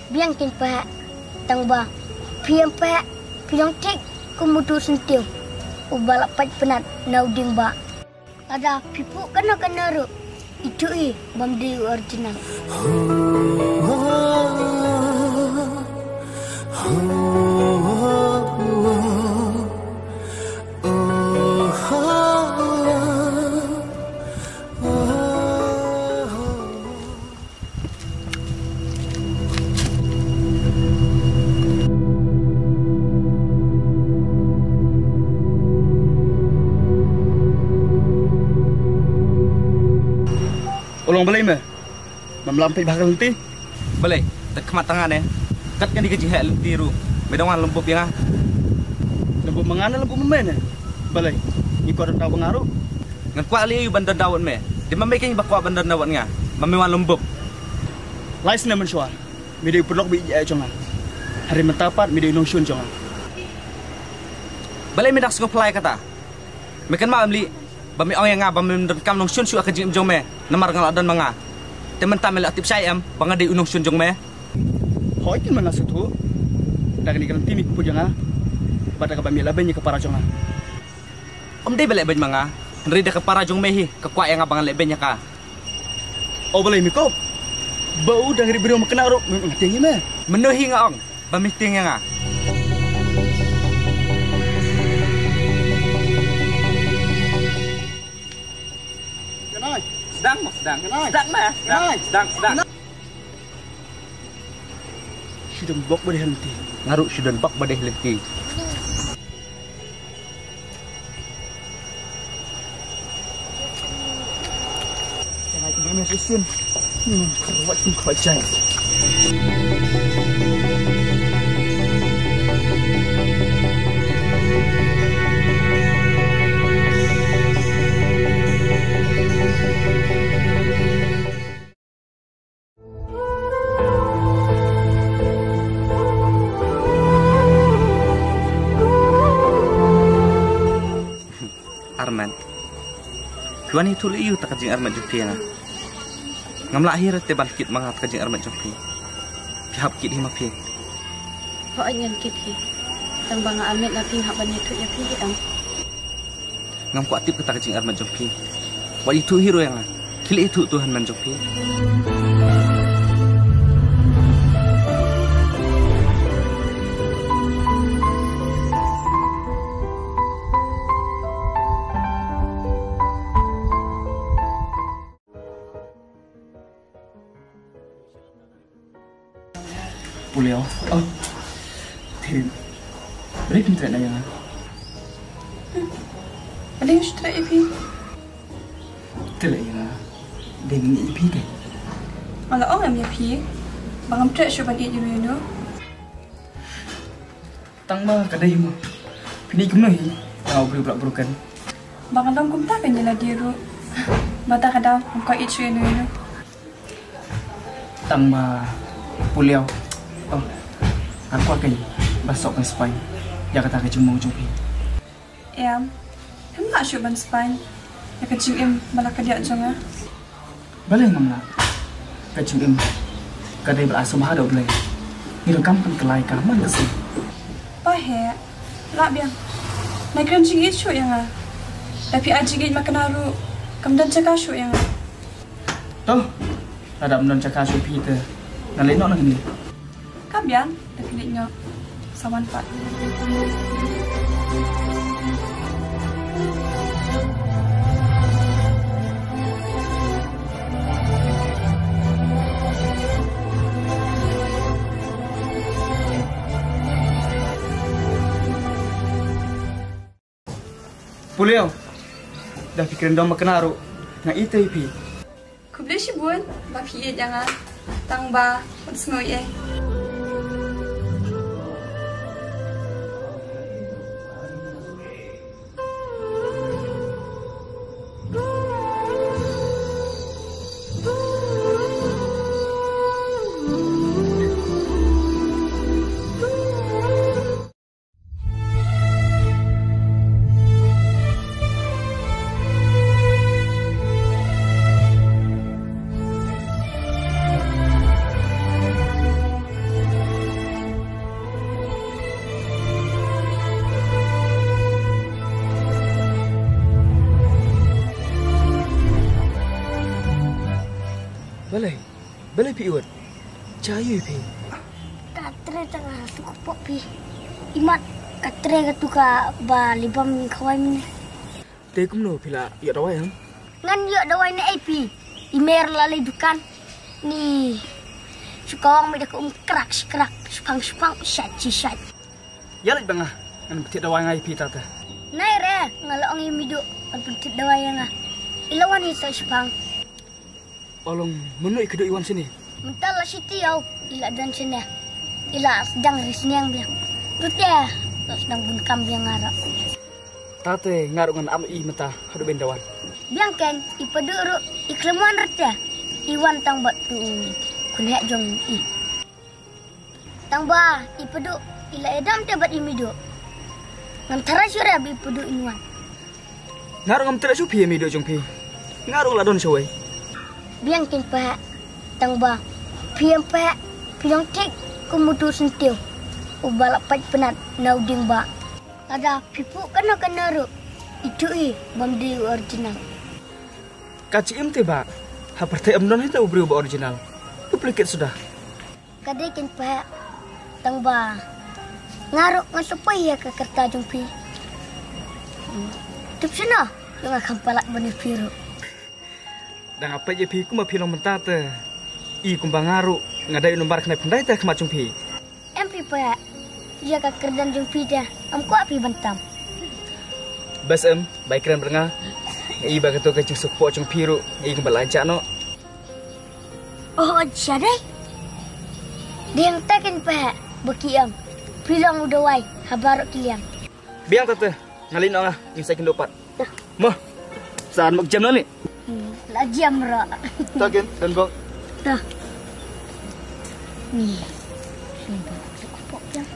biang tin pa tang ba piang pa piang tik kumudu sentiu ubala pat penat nauding ba ada pipu kena ru itu bamdi original Ulong balai mah, melampai bakal lenti. Balai, tak kemat tangan ya. Kat kan dikejih hak lenti ru. Bedawan lembut yang lembut mengana lembut memen. Balai, ikut ada tahu pengaruh. Ngan kuat liu bandar dawat me. Dia membikin bakwa bandar dawat nga. Memewan lembut. Lais nama suar. Midi perlok bi jongan. Hari mentapat midi ulong shun jongan. Balai medak sekoplai kata. Mekan malam li. Bami orang yang ngabam mendekam nong shun shu akajim jong me. Namar ngal adan manga. Temen tamel aktif saya am bangade unong shun jong me. Hoikin mana sutu. Dak ni kan tini pu jonga. Pada ka bami labenya ke para jonga. Om dei belek ben manga. Nrida ke para jong mehi ke kwa yang abang lebenya ka. Oh boleh miko. Bau dah ri biro makena ro ngatengi me. Menuhi nga ong. Bami ting nga. Sedang. Sedang mah. Sedang. Sudah bok badai henti. Ngaruk sudah bak badai lenti. Jangan pergi mesin. Keruat tu kacai. Arman. Kuan itu liu tak kajing Arman jopi nga. Ngamla akhir te balkit mangat kajing Arman jopi. Pihap kit hima pi. Ho anyan kit hi. Tang banga Arman na ping haban itu ya pi ang. Ngam ku atip kata kajing Arman jopi. Wa itu hero yang kili itu Tuhan man jopi. Puliau. Oh. Thì Balik pintu na yan. Ada yang sudah ipi. Tila yan. Dengan ipi ke. Ala orang yang ipi. Bangam trek syuban it you know. Tang ma kadai mo. Pini kumnahi. Kau berukan. Bangam dam kumta kan jela diru. Bata kadam kau it you know. Tang ma puliau. Oh, aku akan basok ke Spain. Ya kata ke cuma ujung ini. Em tak syuban Spain. Ya kecil em malah kerja jangan. Balai mamla. Kecil kadai berasal mahal boleh. Ini kampung kelai kaman kesini. Pahek, lah biang. Nak kena jigit syuk yang ah. Tapi ajigit makan haru. Kemudian cakap syuk yang ah. Toh, ada menon cakap syuk kita. Nalai nak ni. Kabian, tapi liknya sawan pat. Puliau, dah fikirin dong makan haru. Nak itu ipi. Ku boleh si bun, bapi jangan tang ba, semua ye. Balai pi uat. Cayu pi. Katre tengah suku pok pi. Imat katre katuka ba libam kawai ni. Te kumno pila ya dawai yang. Ngan yuk dawai ni AP. Imer lalai dukan. Ni. Sukawang may dako krak spang syat. Ya lagi bangah. Ngan betik dawai ngai pi tata. Nai re ngalong imido kan pentit dawai yang ilawan itu spang. Olong menu ikedo iwan sini. Mentala siti yau ila dan sini. Ila sedang risniang biang. Tutya sedang bunkam biang ngarap. Tate ngaruk ngan am I mata hadu bendawan. Biang ken ipaduru iklemuan retya. Iwan tang batu kuliah jong I. Tang ba ipadu ila edam tebat imido. Ngam tara syura bi ipadu inwan. Ngaruk ngam tera supi emi do jong pi. Ngaruk ladon sawai. Biang ken pa tang ba piam pa piang tik kumutu sentiu. Ubalak pat penat nauding ba. Ada pipu kena ru. Itu I bamdi original. Kaci im tiba. Hapertai amnon itu ubri ubah original. Duplicate sudah. Kadai ken pa tang ba ngaruk ngasupay ya ke kerta jumpi. Tup sana yung akan palak bani piru. Dan apa je pi kuma pilong mentate. I kumbang ngaruk ngadai nombar kena pendai teh kemacung pi. MP pa ya ke kerdan jumpi dah. Am ko api bantam. Bas baik keren berengah. I bagato ke cing sukpo cung piru. I kumbang lancak no. Oh jadai. Dia yang takin pa bekiam. Pilang udah wai habarok kiliang. Biang tete ngalin ngah insakin dopat. Mah. Saan mak jam ni? Lagi amra. Takin dan kok. Dah. Ni. Sumpah aku pok yang.